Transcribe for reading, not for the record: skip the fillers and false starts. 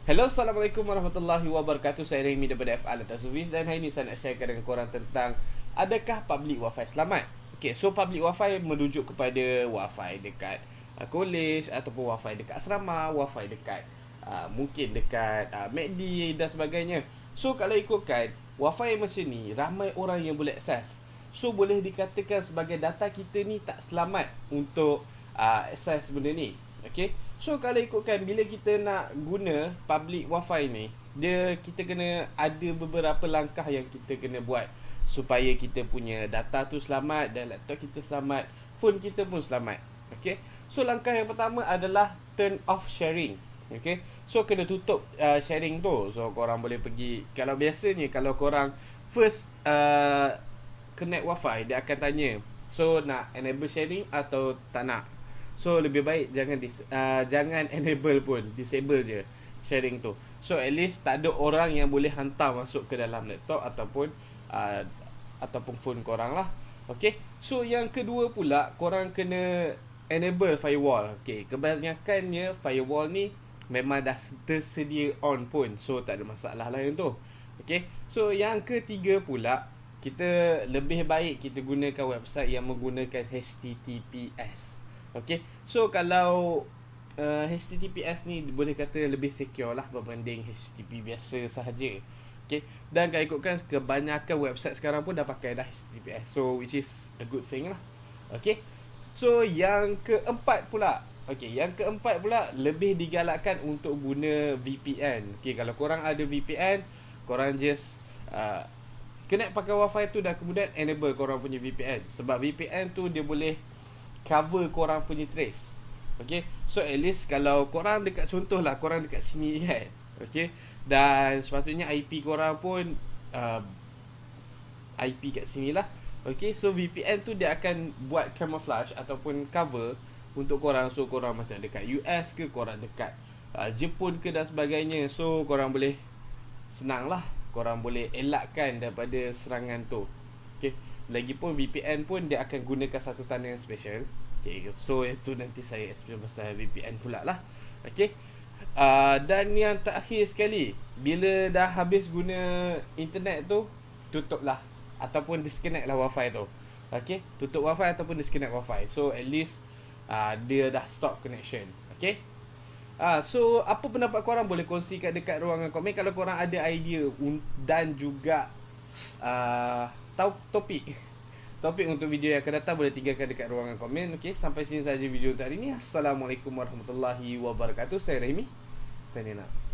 Hello, Assalamualaikum warahmatullahi wabarakatuh. Saya Remy daripada FL atau Suvis, dan hari ini saya nak sharekan dengan korang tentang adakah public Wifi selamat. Okay, so public Wifi merujuk kepada Wifi dekat kolej ataupun Wifi dekat asrama, Wifi dekat mungkin dekat MACD dan sebagainya. So kalau ikutkan Wifi macam ni, ramai orang yang boleh akses. So boleh dikatakan sebagai data kita ni tak selamat untuk akses benda ni. Okay, so kalau ikutkan bila kita nak guna public Wifi ni, kita kena ada beberapa langkah yang kita kena buat supaya kita punya data tu selamat dan laptop kita selamat, phone kita pun selamat. Okay, so langkah yang pertama adalah turn off sharing. Okay, so kena tutup sharing tu. So korang boleh pergi, kalau biasanya kalau korang first connect Wifi, dia akan tanya, so nak enable sharing atau tak nak. So lebih baik jangan enable pun, disable je sharing tu. So at least tak ada orang yang boleh hantar masuk ke dalam laptop ataupun phone korang lah. Okay, so yang kedua pula, korang kena enable firewall. Okay, kebanyakannya firewall ni memang dah tersedia on pun, so tak ada masalah lain tu. Okay, so yang ketiga pula, kita lebih baik kita gunakan website yang menggunakan HTTPS. Okay, so kalau HTTPS ni boleh kata lebih secure lah berbanding HTTP biasa sahaja. Okay, dan kalau ikutkan kebanyakan website sekarang pun dah pakai dah HTTPS, so which is a good thing lah. Okay, so yang keempat pula, lebih digalakkan untuk guna VPN. Okay, kalau korang ada VPN, korang just connect pakai Wifi tu dan kemudian enable korang punya VPN. Sebab VPN tu dia boleh cover korang punya trace. Okay, so at least kalau korang dekat, contohlah korang dekat sini kan, okay, dan sepatutnya IP korang pun IP kat sini lah. Okay, so VPN tu dia akan buat camouflage ataupun cover untuk korang. So korang macam dekat US ke, korang dekat Jepun ke dan sebagainya, so korang boleh senang lah, korang boleh elakkan daripada serangan tu. Okay, lagipun VPN pun dia akan gunakan satu tanda yang special. Okay, so itu nanti saya explain pasal VPN pula lah. Okay, dan yang terakhir sekali, bila dah habis guna internet tu, tutup lah ataupun disconnect lah Wifi tu. Okay, tutup Wifi ataupun disconnect Wifi, so at least dia dah stop connection. Okay, so apa pendapat korang, boleh kongsikan dekat ruangan komen. Kalau korang ada idea dan juga tahu topik untuk video yang akan datang, boleh tinggalkan dekat ruangan komen. Okay, sampai sini saja video untuk hari ini. Assalamualaikum warahmatullahi wabarakatuh. Saya Remy, signing out.